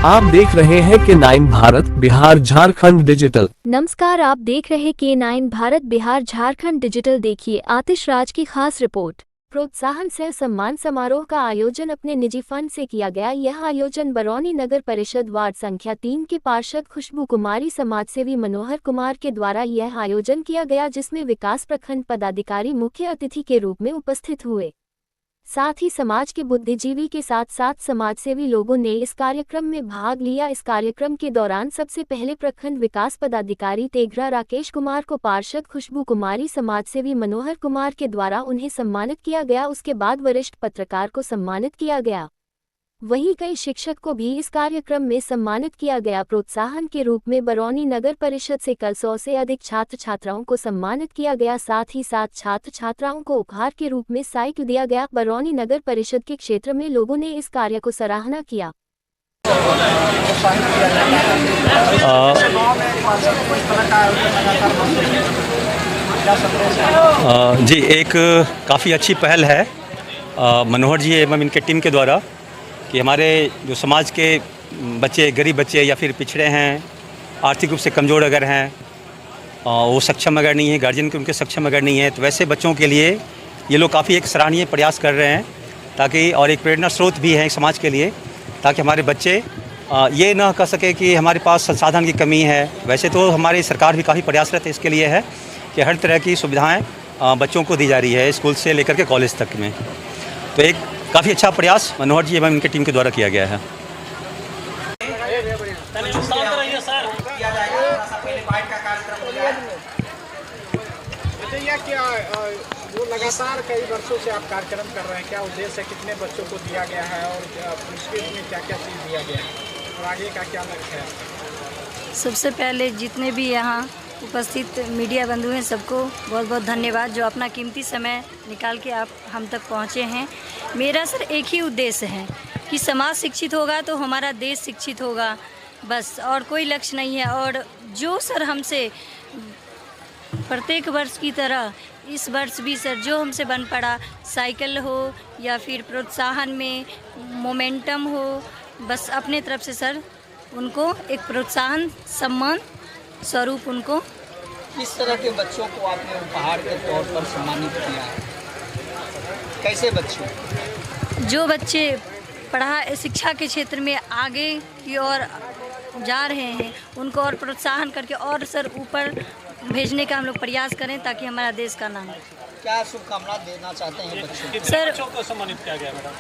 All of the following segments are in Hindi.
आप देख रहे हैं K9 भारत बिहार झारखंड डिजिटल। नमस्कार, आप देख रहे K9 भारत बिहार झारखंड डिजिटल। देखिए आतिश राज की खास रिपोर्ट। प्रोत्साहन सह सम्मान समारोह का आयोजन अपने निजी फंड से किया गया। यह आयोजन बरौनी नगर परिषद वार्ड संख्या 3 के पार्षद खुशबू कुमारी, समाजसेवी मनोहर कुमार के द्वारा यह आयोजन किया गया, जिसमें विकास प्रखंड पदाधिकारी मुख्य अतिथि के रूप में उपस्थित हुए। साथ ही समाज के बुद्धिजीवी के साथ साथ समाजसेवी लोगों ने इस कार्यक्रम में भाग लिया। इस कार्यक्रम के दौरान सबसे पहले प्रखंड विकास पदाधिकारी तेघरा राकेश कुमार को पार्षद खुशबू कुमारी, समाजसेवी मनोहर कुमार के द्वारा उन्हें सम्मानित किया गया। उसके बाद वरिष्ठ पत्रकार को सम्मानित किया गया। वहीं कई शिक्षक को भी इस कार्यक्रम में सम्मानित किया गया। प्रोत्साहन के रूप में बरौनी नगर परिषद से कल 100 से अधिक छात्र छात्राओं को सम्मानित किया गया। साथ ही साथ छात्र छात्राओं को उपहार के रूप में साइकिल दिया गया। बरौनी नगर परिषद के क्षेत्र में लोगों ने इस कार्य को सराहना किया। जी, एक काफ़ी अच्छी पहल है मनोहर जी एवं इनके टीम के द्वारा कि हमारे जो समाज के बच्चे, गरीब बच्चे या फिर पिछड़े हैं, आर्थिक रूप से कमज़ोर अगर हैं, वो सक्षम अगर नहीं है, गार्जियन के उनके सक्षम अगर नहीं है, तो वैसे बच्चों के लिए ये लोग काफ़ी एक सराहनीय प्रयास कर रहे हैं, ताकि और एक प्रेरणा स्रोत भी है समाज के लिए, ताकि हमारे बच्चे ये ना कह सके कि हमारे पास संसाधन की कमी है। वैसे तो हमारी सरकार भी काफ़ी प्रयासरत इसके लिए है कि हर तरह की सुविधाएँ बच्चों को दी जा रही है, स्कूल से लेकर के कॉलेज तक में। तो एक काफ़ी अच्छा प्रयास मनोहर जी एवं इनकी टीम के द्वारा किया गया है। क्या जो लगातार कई वर्षों से आप कार्यक्रम कर रहे हैं, क्या उद्देश्य है, कितने बच्चों को दिया गया है और पुरस्कृत में क्या क्या चीज़ दिया गया है और आगे का क्या लक्ष्य है? सबसे पहले जितने भी यहाँ उपस्थित मीडिया बंधु हैं, सबको बहुत बहुत धन्यवाद जो अपना कीमती समय निकाल के आप हम तक पहुँचे हैं। मेरा सर एक ही उद्देश्य है कि समाज शिक्षित होगा तो हमारा देश शिक्षित होगा, बस, और कोई लक्ष्य नहीं है। और जो सर हमसे प्रत्येक वर्ष की तरह इस वर्ष भी सर जो हमसे बन पड़ा, साइकिल हो या फिर प्रोत्साहन में मोमेंटम हो, बस अपने तरफ से सर उनको एक प्रोत्साहन सम्मान स्वरूप उनको। किस तरह के बच्चों को आपने उपहार के तौर पर सम्मानित किया है? कैसे बच्चे? जो बच्चे शिक्षा के क्षेत्र में आगे की ओर जा रहे हैं, उनको और प्रोत्साहन करके और सर ऊपर भेजने का हम लोग प्रयास करें, ताकि हमारा देश का नाम। क्या शुभकामना देना चाहते हैं बच्चों? सर बच्चों को सम्मानित किया गया मैडम?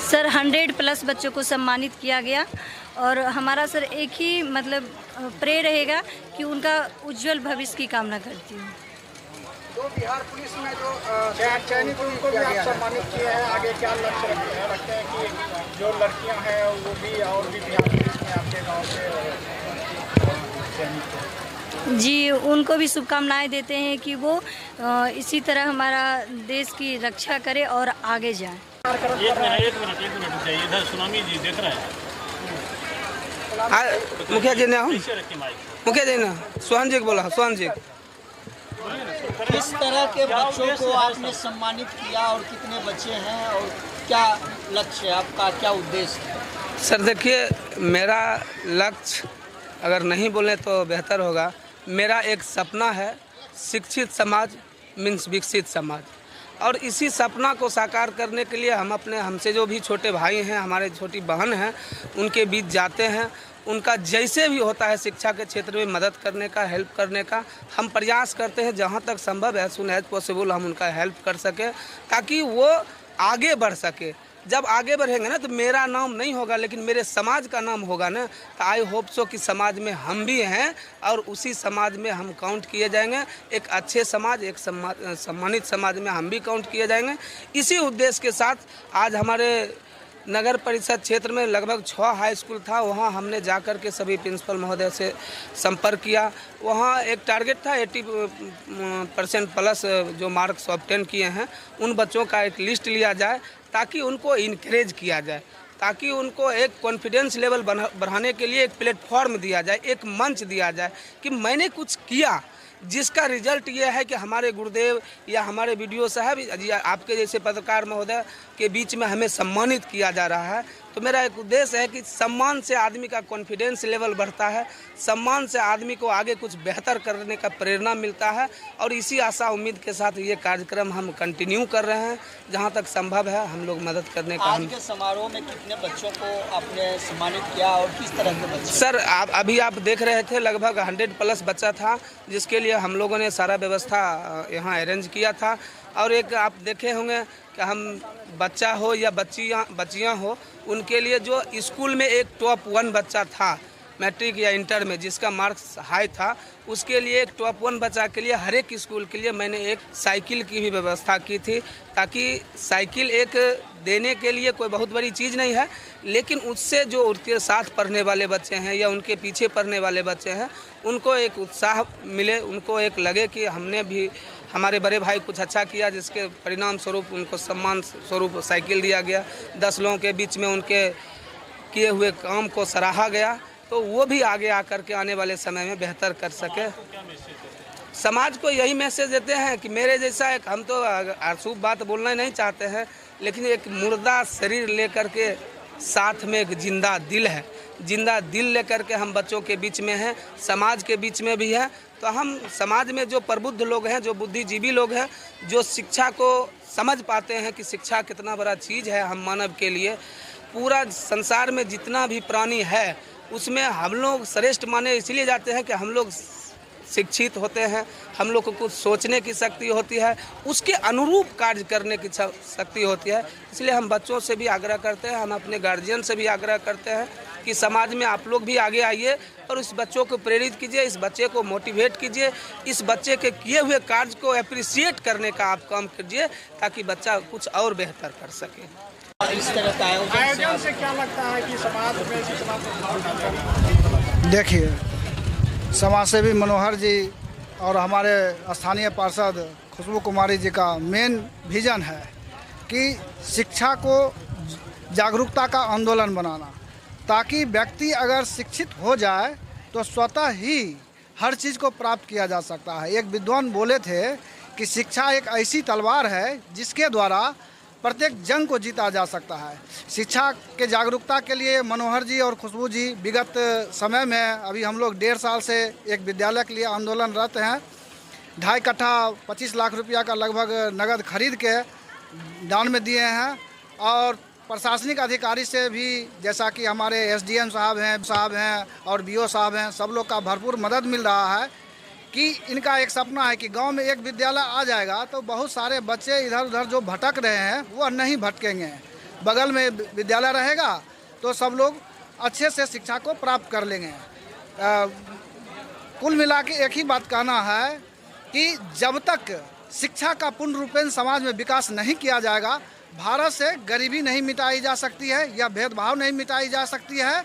सर 100+ बच्चों को सम्मानित किया गया। और हमारा सर एक ही मतलब प्रे रहेगा कि उनका उज्जवल भविष्य की कामना करती हूँ। तो बिहार पुलिस में जो चयनित उनको भी आप सम्मानित किए हैं, आगे क्या लक्ष्य रखते हैं कि जो लड़कियां हैं वो भी और भी बिहार पुलिस में आपके गांव से चयनित? जी, उनको भी शुभकामनाएं देते हैं कि वो इसी तरह हमारा देश की रक्षा करे और आगे जाए। एक मिनट इधर सुनामी जी देख रहे हैं। मुखिया जी ने मुखिया जी ने सोहन जी को बोला, सोहन जी। किस तरह के बच्चों को आपने सम्मानित किया और कितने बच्चे हैं और क्या लक्ष्य है आपका, क्या उद्देश्य है? सर देखिए, मेरा लक्ष्य अगर नहीं बोले तो बेहतर होगा। मेरा एक सपना है, शिक्षित समाज मीन्स विकसित समाज, और इसी सपना को साकार करने के लिए हमसे जो भी छोटे भाई हैं, हमारे छोटी बहन हैं, उनके बीच जाते हैं। उनका जैसे भी होता है शिक्षा के क्षेत्र में मदद करने का, हेल्प करने का हम प्रयास करते हैं। जहाँ तक संभव है, सुन एज पॉसिबल हम उनका हेल्प कर सकें, ताकि वो आगे बढ़ सके। जब आगे बढ़ेंगे ना तो मेरा नाम नहीं होगा, लेकिन मेरे समाज का नाम होगा ना। तो आई होप सो कि समाज में हम भी हैं और उसी समाज में हम काउंट किए जाएंगे। एक अच्छे समाज, एक सम्मानित समाज में हम भी काउंट किए जाएंगे। इसी उद्देश्य के साथ आज हमारे नगर परिषद क्षेत्र में लगभग 6 हाई स्कूल था, वहाँ हमने जाकर के सभी प्रिंसिपल महोदय से संपर्क किया। वहाँ एक टारगेट था 80% प्लस जो मार्क्स ऑब्टेन किए हैं, उन बच्चों का एक लिस्ट लिया जाए, ताकि उनको इनकरेज किया जाए, ताकि उनको एक कॉन्फिडेंस लेवल बढ़ाने के लिए एक प्लेटफॉर्म दिया जाए, एक मंच दिया जाए कि मैंने कुछ किया, जिसका रिजल्ट ये है कि हमारे गुरुदेव या हमारे वीडियो साहब या आपके जैसे पत्रकार महोदय के बीच में हमें सम्मानित किया जा रहा है। तो तो मेरा एक उद्देश्य है कि सम्मान से आदमी का कॉन्फिडेंस लेवल बढ़ता है, सम्मान से आदमी को आगे कुछ बेहतर करने का प्रेरणा मिलता है। और इसी आशा उम्मीद के साथ ये कार्यक्रम हम कंटिन्यू कर रहे हैं, जहाँ तक संभव है हम लोग मदद करने का। आज के समारोह में कितने बच्चों को आपने सम्मानित किया और किस तरह के बच्चे? सर अभी आप देख रहे थे लगभग 100+ बच्चा था, जिसके लिए हम लोगों ने सारा व्यवस्था यहाँ अरेंज किया था। और एक आप देखे होंगे कि हम बच्चा हो या बच्चियाँ हो, उनके लिए जो स्कूल में एक टॉप 1 बच्चा था मैट्रिक या इंटर में, जिसका मार्क्स हाई था, उसके लिए एक टॉप 1 बच्चा के लिए हर एक स्कूल के लिए मैंने एक साइकिल की भी व्यवस्था की थी, ताकि साइकिल एक देने के लिए कोई बहुत बड़ी चीज़ नहीं है, लेकिन उससे जो उनके साथ पढ़ने वाले बच्चे हैं या उनके पीछे पढ़ने वाले बच्चे हैं, उनको एक उत्साह मिले, उनको एक लगे कि हमने भी, हमारे बड़े भाई कुछ अच्छा किया, जिसके परिणाम स्वरूप उनको सम्मान स्वरूप साइकिल दिया गया। 10 लोगों के बीच में उनके किए हुए काम को सराहा गया, तो वो भी आगे आकर के आने वाले समय में बेहतर कर सके। समाज को यही मैसेज देते हैं कि मेरे जैसा एक, हम तो अशुभ बात बोलना नहीं चाहते हैं, लेकिन एक मुर्दा शरीर लेकर के साथ में एक जिंदा दिल है, जिंदा दिल लेकर के हम बच्चों के बीच में हैं, समाज के बीच में भी हैं। तो हम समाज में जो प्रबुद्ध लोग हैं, जो बुद्धिजीवी लोग हैं, जो शिक्षा को समझ पाते हैं कि शिक्षा कितना बड़ा चीज़ है हम मानव के लिए, पूरा संसार में जितना भी प्राणी है उसमें हम लोग श्रेष्ठ माने इसलिए जाते हैं कि हम लोग शिक्षित होते हैं, हम लोग को कुछ सोचने की शक्ति होती है, उसके अनुरूप कार्य करने की शक्ति होती है। इसलिए हम बच्चों से भी आग्रह करते हैं, हम अपने गार्जियन से भी आग्रह करते हैं कि समाज में आप लोग भी आगे आइए और इस बच्चों को प्रेरित कीजिए, इस बच्चे को मोटिवेट कीजिए, इस बच्चे के किए हुए कार्य को अप्रिशिएट करने का आप काम कीजिए, ताकि बच्चा कुछ और बेहतर कर सके। इस तरह का आयोजन से क्या लगता है कि समाज में देखिए, समाजसेवी मनोहर जी और हमारे स्थानीय पार्षद खुशबू कुमारी जी का मेन विजन है कि शिक्षा को जागरूकता का आंदोलन बनाना, ताकि व्यक्ति अगर शिक्षित हो जाए तो स्वतः ही हर चीज़ को प्राप्त किया जा सकता है। एक विद्वान बोले थे कि शिक्षा एक ऐसी तलवार है जिसके द्वारा प्रत्येक जंग को जीता जा सकता है। शिक्षा के जागरूकता के लिए मनोहर जी और खुशबू जी विगत समय में, अभी हम लोग 1.5 साल से एक विद्यालय के लिए आंदोलनरत हैं। 2.5 कट्ठा 25 लाख रुपया का लगभग नगद खरीद के दान में दिए हैं। और प्रशासनिक अधिकारी से भी, जैसा कि हमारे SDM साहब हैं और BO साहब हैं, सब लोग का भरपूर मदद मिल रहा है कि इनका एक सपना है कि गांव में एक विद्यालय आ जाएगा तो बहुत सारे बच्चे इधर उधर जो भटक रहे हैं वो नहीं भटकेंगे। बगल में विद्यालय रहेगा तो सब लोग अच्छे से शिक्षा को प्राप्त कर लेंगे। कुल मिला के एक ही बात कहना है कि जब तक शिक्षा का पूर्ण रूपेण समाज में विकास नहीं किया जाएगा, भारत से गरीबी नहीं मिटाई जा सकती है या भेदभाव नहीं मिटाई जा सकती है।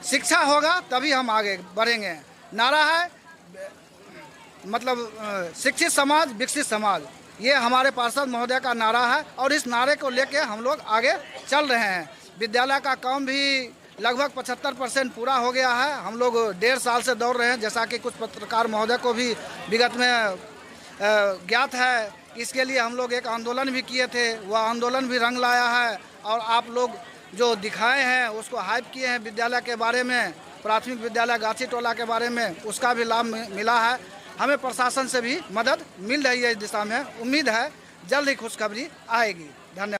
शिक्षा होगा तभी हम आगे बढ़ेंगे। नारा है मतलब शिक्षित समाज विकसित समाज, ये हमारे पार्षद महोदय का नारा है और इस नारे को लेके हम लोग आगे चल रहे हैं। विद्यालय का काम भी लगभग 75% पूरा हो गया है। हम लोग 1.5 साल से दौड़ रहे हैं, जैसा कि कुछ पत्रकार महोदय को भी विगत में ज्ञात है। इसके लिए हम लोग एक आंदोलन भी किए थे, वह आंदोलन भी रंग लाया है और आप लोग जो दिखाए हैं उसको हाइप किए हैं विद्यालय के बारे में, प्राथमिक विद्यालय गाछी टोला के बारे में, उसका भी लाभ मिला है। हमें प्रशासन से भी मदद मिल रही है इस दिशा में। उम्मीद है जल्द ही खुशखबरी आएगी। धन्यवाद।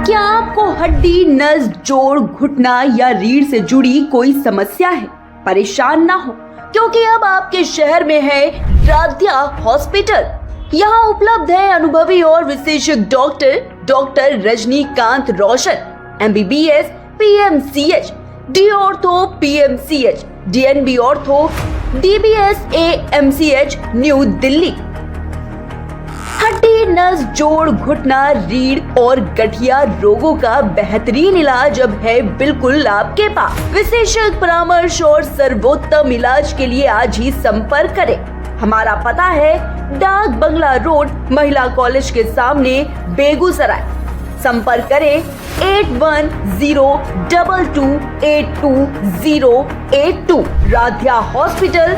क्या आपको हड्डी, नस, जोड़, घुटना या रीढ़ से जुड़ी कोई समस्या है? परेशान ना हो, क्योंकि अब आपके शहर में है राध्या हॉस्पिटल। यहाँ उपलब्ध है अनुभवी और विशेषज्ञ डॉक्टर रजनीकांत रोशन, MBBS, PMCH, D ortho PMCH, DNB ortho, DBS AMCH, new Delhi. हड्डी, नस, जोड़, घुटना, रीढ़ और गठिया रोगों का बेहतरीन इलाज अब है बिल्कुल आपके पास। विशेषज्ञ परामर्श और सर्वोत्तम इलाज के लिए आज ही संपर्क करें। हमारा पता है डाक बंगला रोड, महिला कॉलेज के सामने, बेगूसराय। संपर्क करें 8102282082। राध्या हॉस्पिटल,